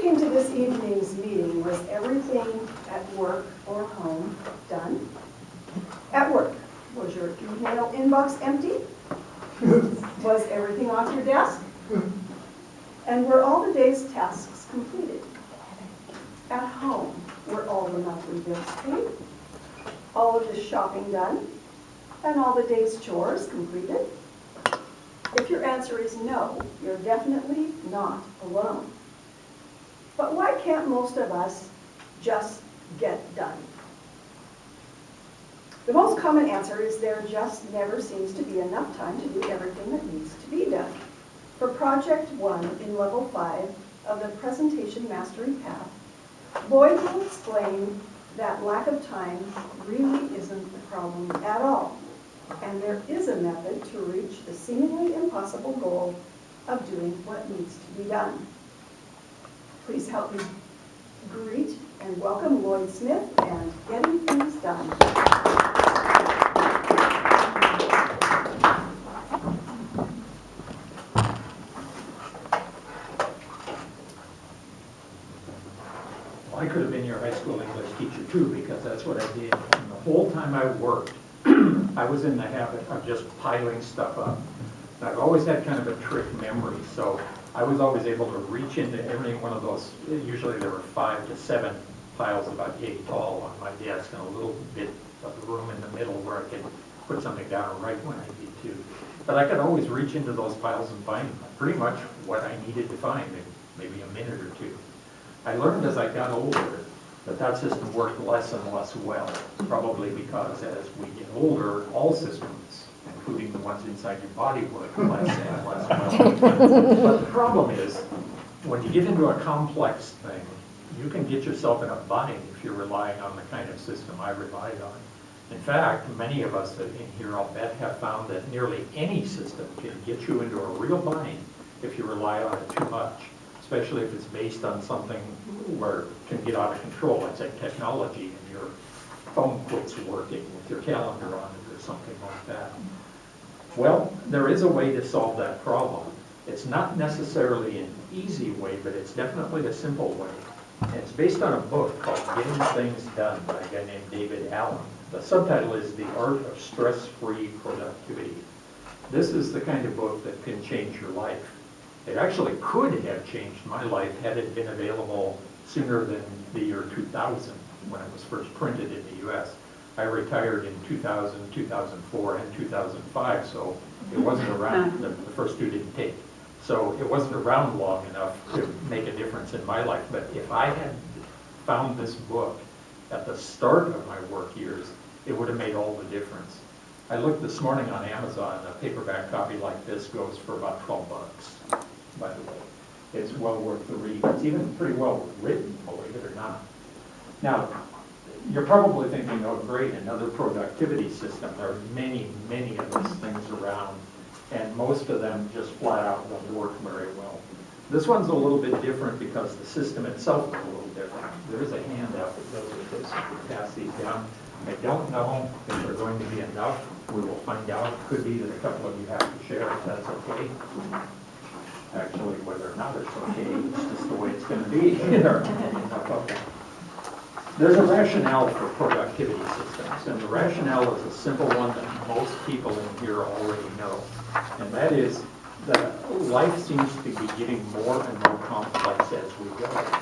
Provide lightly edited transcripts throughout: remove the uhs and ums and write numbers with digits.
came to this evening's meeting, was everything at work or home done? At work, was your email inbox empty? Was everything off your desk? And were all the day's tasks completed? At home, were all the monthly bills paid? All of the shopping done? And all the day's chores completed? If your answer is no, you're definitely not alone. But why can't most of us just get done? The most common answer is there just never seems to be enough time to do everything that needs to be done. For Project 1 in Level 5 of the Presentation Mastery Path, Lloyd will explain that lack of time really isn't the problem at all. And there is a method to reach the seemingly impossible goal of doing what needs to be done. Please help me greet and welcome Lloyd Smith and Getting Things Done. I could have been your high school English teacher too, because that's what I did. And the whole time I worked, I was in the habit of just piling stuff up. And I've always had kind of a trick memory, so I was always able to reach into every one of those. Usually there were 5 to 7 piles about yay tall on my desk, and a little bit of room in the middle where I could put something down right when I need to. But I could always reach into those piles and find pretty much what I needed to find in maybe a minute or two. I learned as I got older that that system worked less and less well, probably because as we get older, all systems, including the ones inside your body, work less and less well. But the problem is, when you get into a complex thing, you can get yourself in a bind if you're relying on the kind of system I relied on. In fact, many of us in here, I'll bet, have found that nearly any system can get you into a real bind if you rely on it too much, especially if it's based on something where it can get out of control. Let's say technology and your phone quits working with your calendar on it or something like that. Well, there is a way to solve that problem. It's not necessarily an easy way, but it's definitely a simple way. And it's based on a book called Getting Things Done by a guy named David Allen. The subtitle is The Art of Stress-Free Productivity. This is the kind of book that can change your life. It actually could have changed my life had it been available sooner than the year 2000, when it was first printed in the U.S. I retired in 2000, 2004, and 2005, so it wasn't around, the first two didn't take. So it wasn't around long enough to make a difference in my life. But if I had found this book at the start of my work years, it would have made all the difference. I looked this morning on Amazon, a paperback copy like this goes for about 12 bucks, by the way. It's well worth the read. It's even pretty well written, believe it or not. Now, you're probably thinking, oh great, another productivity system. There are many, many of these things around, and most of them just flat out don't work very well. This one's a little bit different because the system itself is a little different. There is a handout that goes with this. You can pass these down. I don't know if they're going to be enough. We will find out. It could be that a couple of you have to share if that's okay. Actually, whether or not it's okay, it's just the way it's going to be. There's a rationale for productivity systems, and the rationale is a simple one that most people in here already know. And that is that life seems to be getting more and more complex as we go.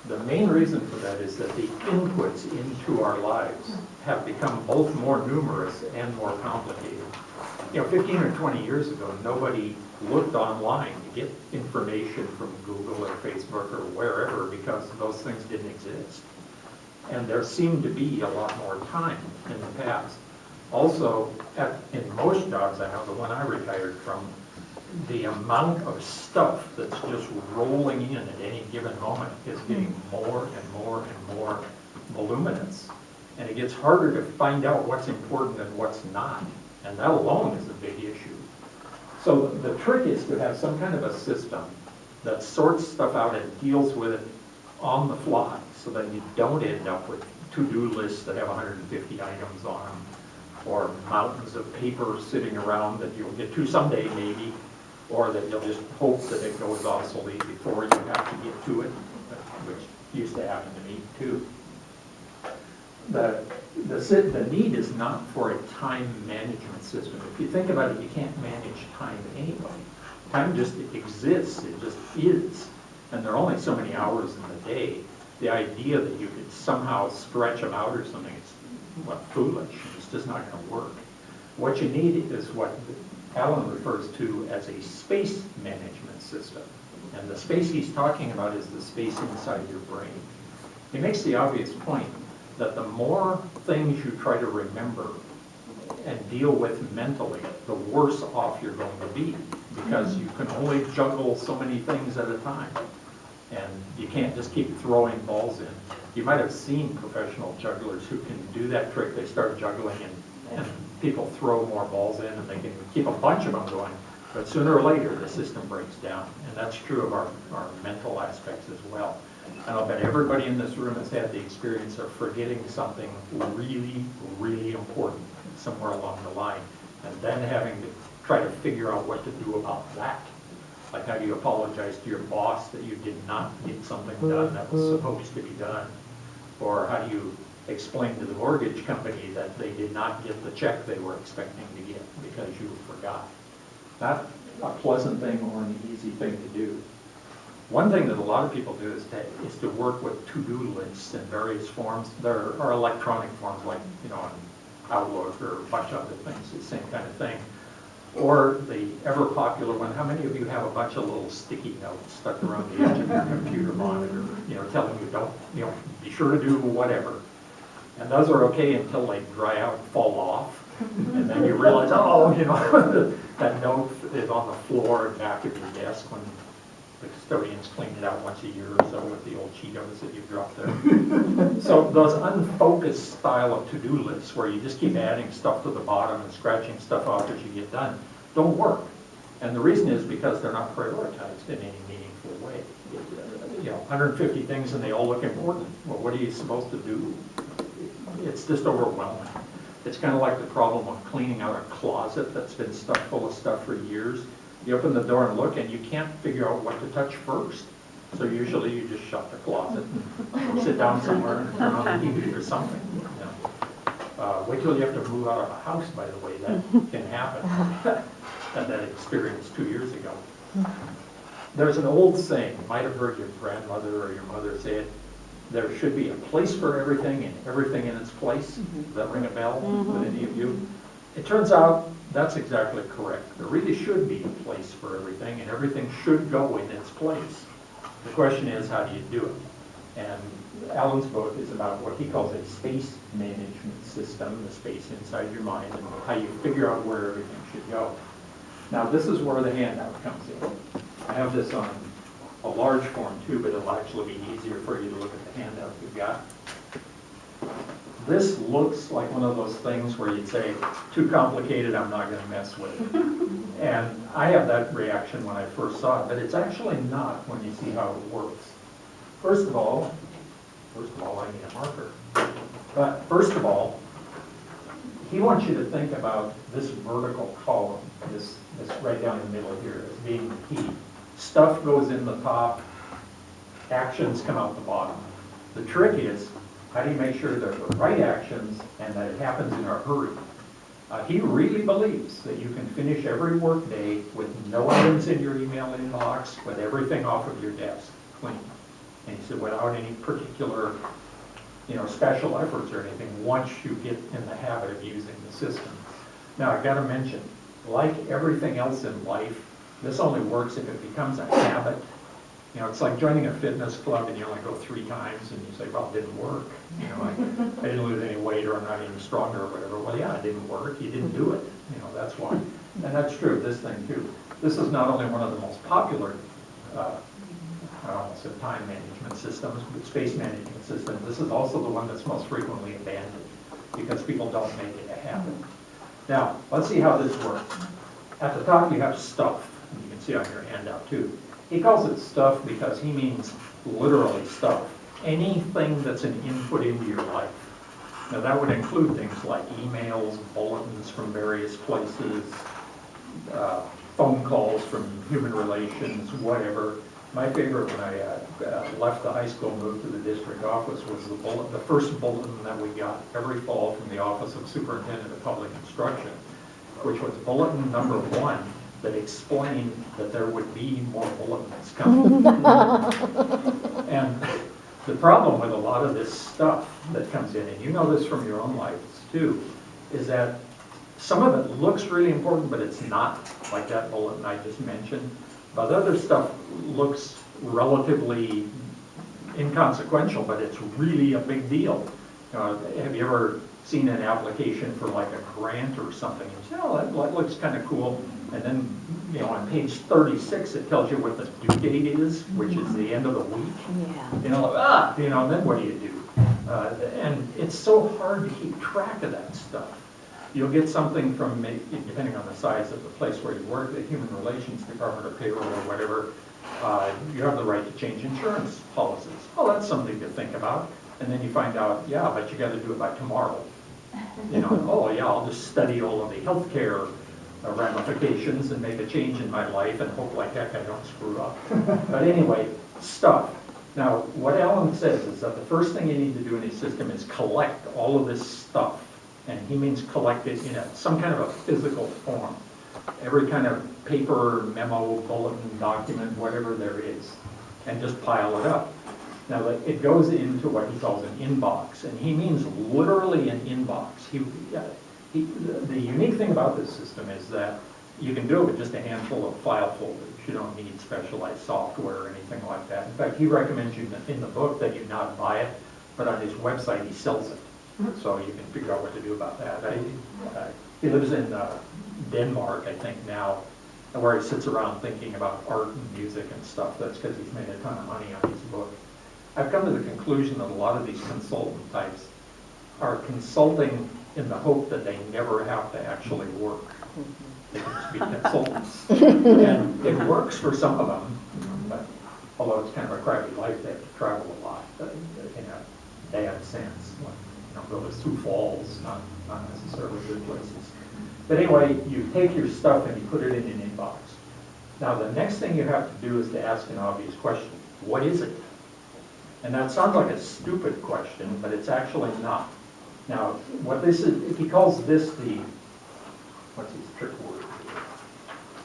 The main reason for that is that the inputs into our lives have become both more numerous and more complicated. 15 or 20 years ago, nobody looked online to get information from Google or Facebook or wherever because those things didn't exist. And there seemed to be a lot more time in the past. Also, in most jobs, I know the one I retired from, the amount of stuff that's just rolling in at any given moment is getting more and more and more voluminous. And it gets harder to find out what's important and what's not. And that alone is a big issue. So the trick is to have some kind of a system that sorts stuff out and deals with it on the fly so that you don't end up with to-do lists that have 150 items on them, or mountains of paper sitting around that you'll get to someday maybe, or that you'll just hope that it goes obsolete before you have to get to it. which used to happen to me too. The need is not for a time management system. If you think about it, you can't manage time anyway. Time just exists, it just is. And there are only so many hours in the day. The idea that you could somehow stretch them out or something is, well, foolish. It's just not going to work. What you need is what Alan refers to as a space management system. And the space he's talking about is the space inside your brain. He makes the obvious point that the more things you try to remember and deal with mentally, the worse off you're going to be, because you can only juggle so many things at a time. And you can't just keep throwing balls in. You might have seen professional jugglers who can do that trick. They start juggling and people throw more balls in and they can keep a bunch of them going. But sooner or later, the system breaks down. And that's true of our mental aspects as well. And I'll bet everybody in this room has had the experience of forgetting something really, really important somewhere along the line, and then having to try to figure out what to do about that. Like, how do you apologize to your boss that you did not get something done that was supposed to be done? Or how do you explain to the mortgage company that they did not get the check they were expecting to get because you forgot? Not a pleasant thing or an easy thing to do. One thing that a lot of people do is to work with to-do lists in various forms. There are electronic forms like, on Outlook or a bunch of other things, the same kind of thing. Or the ever popular one, how many of you have a bunch of little sticky notes stuck around the edge of your computer monitor, telling you don't, be sure to do whatever. And those are okay until they dry out and fall off. And then you realize, that note is on the floor and back of your desk when the custodians clean it out once a year or so with the old Cheetos that you dropped there. So those unfocused style of to-do lists where you just keep adding stuff to the bottom and scratching stuff off as you get done don't work. And the reason is because they're not prioritized in any meaningful way. 150 things and they all look important. Well, what are you supposed to do? It's just overwhelming. It's kind of like the problem of cleaning out a closet that's been stuffed full of stuff for years. You open the door and look, and you can't figure out what to touch first. So usually you just shut the closet and sit down somewhere and turn on the TV or something. Wait till you have to move out of a house, by the way. That can happen. Had that experience 2 years ago. There's an old saying, you might have heard your grandmother or your mother say it, there should be a place for everything and everything in its place. Does that ring a bell with any of you? It turns out that's exactly correct. There really should be a place for everything, and everything should go in its place. The question is, how do you do it? And Alan's book is about what he calls a space management system, the space inside your mind, and how you figure out where everything should go. Now, this is where the handout comes in. I have this on a large form too, but it'll actually be easier for you to look at the handout you've got. This looks like one of those things where you'd say, too complicated, I'm not going to mess with it. And I have that reaction when I first saw it, but it's actually not when you see how it works. First of all, I need a marker. But first of all, he wants you to think about this vertical column, this right down the middle here, as being the key. Stuff goes in the top, actions come out the bottom. The trick is, how do you make sure they're the right actions and that it happens in a hurry? He really believes that you can finish every work day with no items in your email inbox, with everything off of your desk clean. And he said, without any particular, special efforts or anything, once you get in the habit of using the system. Now, I've got to mention, like everything else in life, this only works if it becomes a habit. It's like joining a fitness club and you only go 3 times and you say, well, it didn't work. I didn't lose any weight or I'm not any stronger or whatever. Well, yeah, it didn't work. You didn't do it. That's why. And that's true of this thing too. This is not only one of the most popular, I almost said time management systems, but space management systems. This is also the one that's most frequently abandoned because people don't make it a habit. Now, let's see how this works. At the top you have stuff. You can see on your handout too. He calls it stuff because he means literally stuff. Anything that's an input into your life. Now that would include things like emails, bulletins from various places, phone calls from human relations, whatever. My favorite when I left the high school, moved to the district office, was the first bulletin that we got every fall from the Office of Superintendent of Public Instruction, which was bulletin number 1 that explained that there would be more bulletins coming. And the problem with a lot of this stuff that comes in, and you know this from your own lives too, is that some of it looks really important, but it's not, like that bulletin I just mentioned. But other stuff looks relatively inconsequential, but it's really a big deal. Have you ever seen an application for like a grant or something? You say, oh, that looks kind of cool. And then, on page 36, it tells you what the due date is, which is the end of the week. Yeah. Then what do you do? And it's so hard to keep track of that stuff. You'll get something from, depending on the size of the place where you work, the Human Relations Department or payroll or whatever, you have the right to change insurance policies. Oh, that's something to think about. And then you find out, yeah, but you got to do it by tomorrow. Oh yeah, I'll just study all of the healthcare ramifications and make a change in my life and hope like heck I don't screw up. But anyway, stuff. Now, what Alan says is that the first thing you need to do in his system is collect all of this stuff. And he means collect it in some kind of a physical form. Every kind of paper, memo, bulletin, document, whatever there is, and just pile it up. Now, it goes into what he calls an inbox, and he means literally an inbox. The unique thing about this system is that you can do it with just a handful of file folders. You don't need specialized software or anything like that. In fact, he recommends you in the book that you not buy it, but on his website he sells it. So you can figure out what to do about that. He lives in Denmark, I think now, where he sits around thinking about art and music and stuff. That's because he's made a ton of money on his book. I've come to the conclusion that a lot of these consultant types are consulting in the hope that they never have to actually work. They can just be consultants. And it works for some of them, but although it's kind of a crappy life, they have to travel a lot in a bad sense. Go to Sioux Falls, not necessarily good places. But anyway, you take your stuff and you put it in an inbox. Now the next thing you have to do is to ask an obvious question. What is it? And that sounds like a stupid question, but it's actually not. Now, what this is, he calls this the, what's his trick word?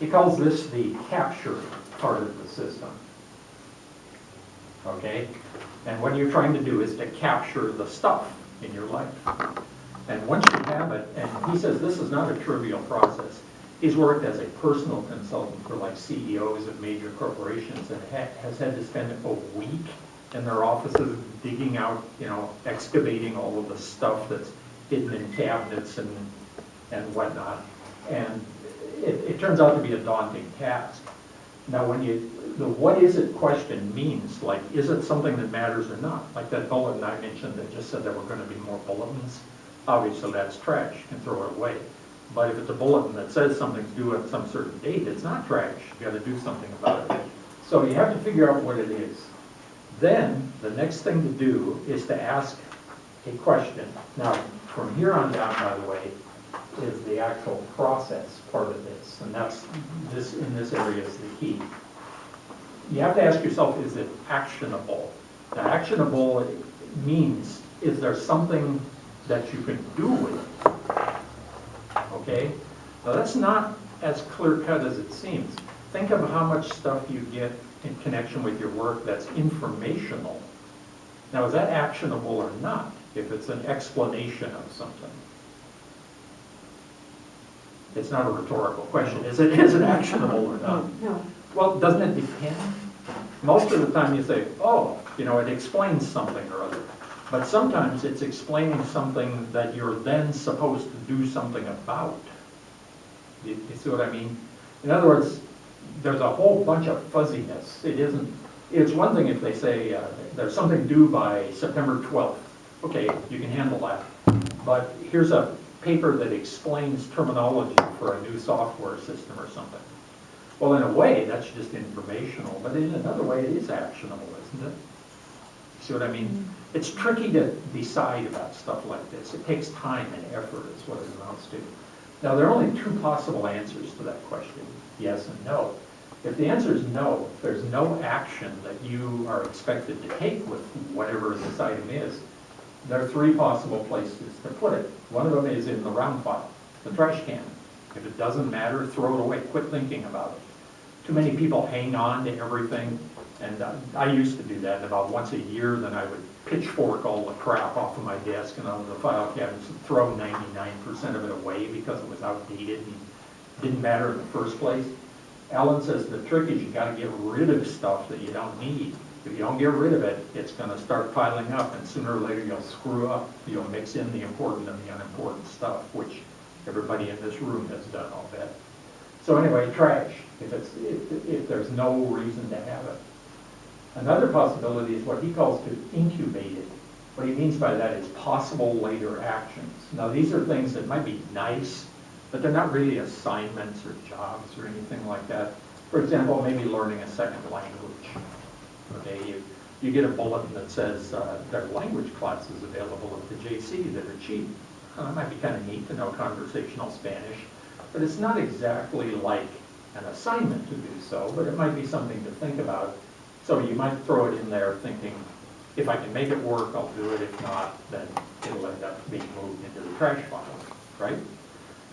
He calls this the capture part of the system. Okay? And what you're trying to do is to capture the stuff in your life. And once you have it, and he says this is not a trivial process. He's worked as a personal consultant for like CEOs of major corporations and has had to spend a week in their offices digging out, excavating all of the stuff that's hidden in cabinets and whatnot. And it turns out to be a daunting task. Now the what is it question means, like, is it something that matters or not? Like that bulletin I mentioned that just said there were going to be more bulletins. Obviously that's trash, you can throw it away. But if it's a bulletin that says something's due at some certain date, it's not trash, you got to do something about it. So you have to figure out what it is. Then the next thing to do is to ask a question. Now from here on down, by the way, is the actual process part of this, and that's this in this area is the key. You have to ask yourself, is it actionable? Now, actionable means, is there something that you can do with it? Okay? Now, that's not as clear-cut as it seems. Think of how much stuff you get in connection with your work that's informational. Now, is that actionable or not, if it's an explanation of something? It's not a rhetorical question. Is it actionable or not? No. Well, doesn't it depend? Most of the time you say, oh, it explains something or other. But sometimes it's explaining something that you're then supposed to do something about. You see what I mean? In other words, there's a whole bunch of fuzziness. It's one thing if they say there's something due by September 12th. Okay, you can handle that. But here's a paper that explains terminology for a new software system or something. Well, in a way, that's just informational, but in another way, it is actionable, isn't it? See what I mean? It's tricky to decide about stuff like this. It takes time and effort is what it amounts to. Now, there are only two possible answers to that question, yes and no. If the answer is no, if there's no action that you are expected to take with whatever this item is, there are three possible places to put it. One of them is in the round pile, the trash can. If it doesn't matter, throw it away, quit thinking about it. Too many people hang on to everything, and I used to do that. About once a year, then I would pitchfork all the crap off of my desk and out of the file cabinets and throw 99% of it away because it was outdated and didn't matter in the first place. Alan says the trick is you got to get rid of stuff that you don't need. If you don't get rid of it, it's going to start piling up, and sooner or later you'll screw up. You'll mix in the important and the unimportant stuff, which everybody in this room has done, I'll bet. So anyway, trash, if there's no reason to have it. Another possibility is what he calls to incubate it. What he means by that is possible later actions. Now these are things that might be nice, but they're not really assignments or jobs or anything like that. For example, maybe learning a second language. Okay, you get a bulletin that says there are language classes available at the JC that are cheap. It might be kind of neat to know conversational Spanish, but it's not exactly like an assignment to do so, but it might be something to think about. So you might throw it in there thinking, if I can make it work, I'll do it. If not, then it'll end up being moved into the trash pile, right?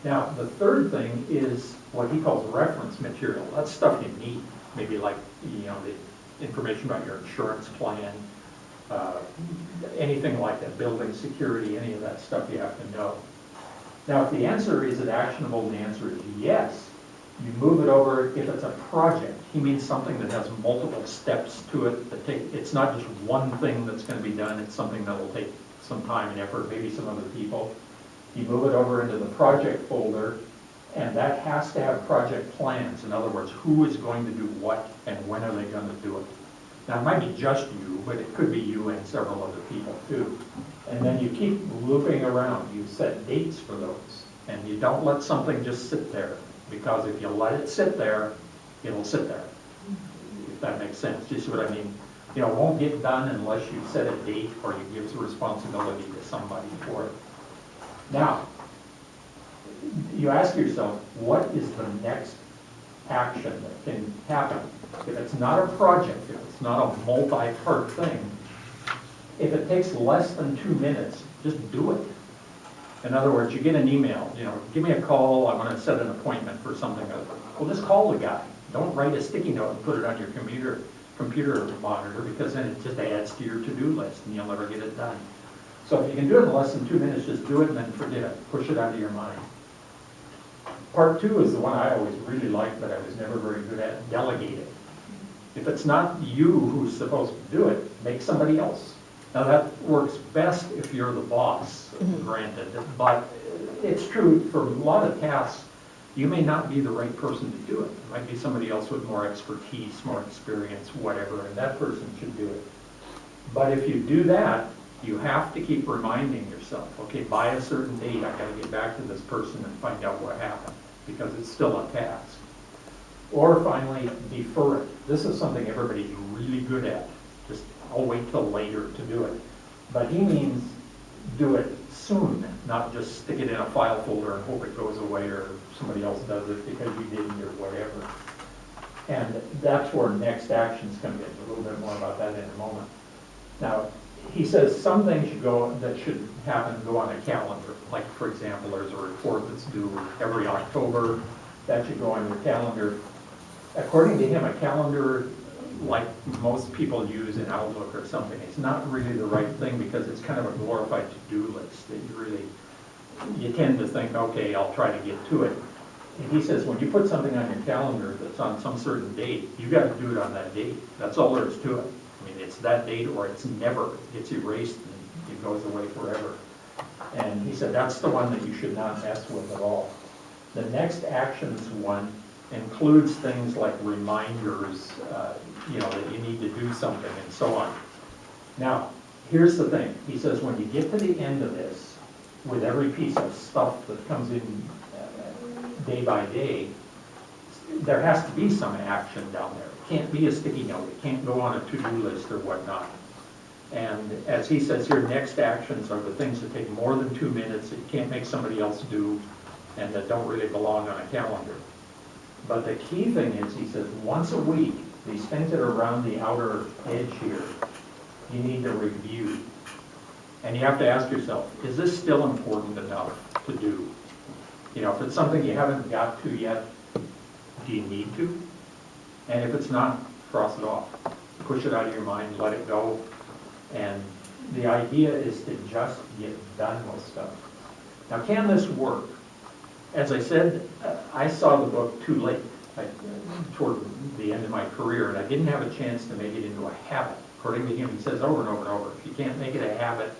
Now, the third thing is what he calls reference material. That's stuff you need, maybe like, the information about your insurance plan, anything like that, building security, any of that stuff you have to know. Now, if the answer is it actionable, the answer is yes. You move it over. If it's a project, he means something that has multiple steps to it. It's not just one thing that's going to be done. It's something that will take some time and effort, maybe some other people. You move it over into the project folder, and that has to have project plans. In other words, who is going to do what and when are they going to do it. Now, it might be just you, but it could be you and several other people too. And then you keep looping around. You set dates for those, and you don't let something just sit there, because if you let it sit there, it'll sit there, if that makes sense. Do you see what I mean? It won't get done unless you set a date or you give the responsibility to somebody for it. Now, you ask yourself, what is the next action that can happen? If it's not a project, if it's not a multi-part thing, if it takes less than 2 minutes, just do it. In other words, you get an email, give me a call, I want to set an appointment for something. Well, just call the guy. Don't write a sticky note and put it on your computer monitor, because then it just adds to your to-do list and you'll never get it done. So if you can do it in less than 2 minutes, just do it and then forget it. Push it out of your mind. Part 2 is the one I always really liked, but I was never very good at: delegating. If it's not you who's supposed to do it, make somebody else. Now that works best if you're the boss, granted, but it's true for a lot of tasks, you may not be the right person to do it. It might be somebody else with more expertise, more experience, whatever, and that person should do it. But if you do that, you have to keep reminding yourself, okay, by a certain date, I gotta get back to this person and find out what happened, because it's still a task. Or finally, defer it. This is something everybody's really good at. Just, I'll wait till later to do it. But he means do it soon, not just stick it in a file folder and hope it goes away or somebody else does it because you didn't or whatever. And that's where next actions come in. A little bit more about that in a moment. Now, he says some things that should happen go on a calendar. Like, for example, there's a report that's due every October. That should go on your calendar. According to him, a calendar, like most people use in Outlook or something, it's not really the right thing, because it's kind of a glorified to-do list that you tend to think, okay, I'll try to get to it. And he says when you put something on your calendar that's on some certain date, you got to do it on that date. That's all there is to it. I mean, it's that date or it's never. It's erased and it goes away forever. And he said that's the one that you should not mess with at all. The next actions one includes things like reminders, that you need to do something and so on. Now, here's the thing. He says when you get to the end of this, with every piece of stuff that comes in day by day, there has to be some action down there. It can't be a sticky note. It can't go on a to-do list or whatnot. And as he says here, next actions are the things that take more than 2 minutes, that you can't make somebody else do, and that don't really belong on a calendar. But the key thing is, he says, once a week, these things that are around the outer edge here, you need to review. And you have to ask yourself, is this still important enough to do? You know, if it's something you haven't got to yet, do you need to? And if it's not, cross it off. Push it out of your mind, let it go. And the idea is to just get done with stuff. Now, can this work? As I said, I saw the book too late, toward the end of my career, and I didn't have a chance to make it into a habit. According to him, he says over and over and over, if you can't make it a habit,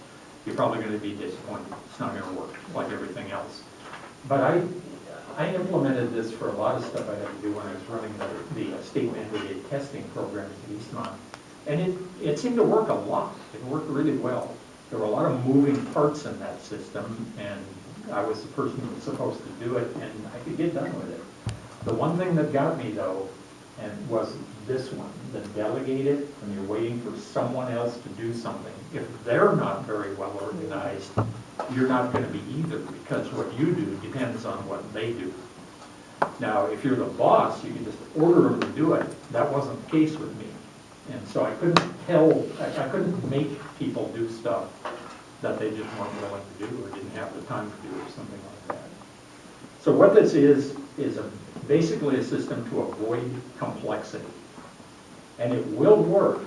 you're probably going to be disappointed. It's not going to work, like everything else. But I implemented this for a lot of stuff I had to do when I was running the state mandated testing program at Eastmont. And it seemed to work a lot. It worked really well. There were a lot of moving parts in that system, and I was the person who was supposed to do it, and I could get done with it. The one thing that got me, though, and was this one, the delegate it, and you're waiting for someone else to do something. If they're not very well organized, you're not going to be either, because what you do depends on what they do. Now, if you're the boss, you can just order them to do it. That wasn't the case with me. And so I couldn't make people do stuff that they just weren't willing to do or didn't have the time to do or something like that. So what this is basically a system to avoid complexity. And it will work,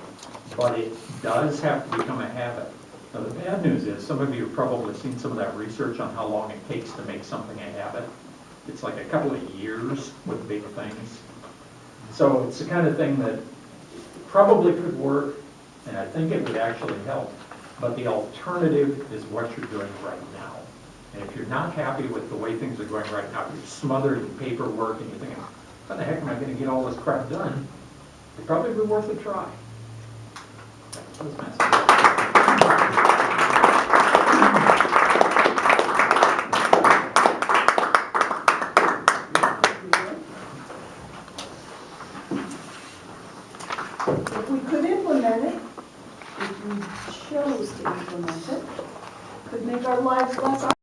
but it does have to become a habit. Now, the bad news is, some of you have probably seen some of that research on how long it takes to make something a habit. It's like a couple of years with big things. So it's the kind of thing that probably could work, and I think it would actually help. But the alternative is what you're doing right now. And if you're not happy with the way things are going right now, you're smothered in paperwork and you're thinking, how the heck am I going to get all this crap done? It'd probably be worth a try. That's my message. If we could implement it, if we chose to implement it, could make our lives less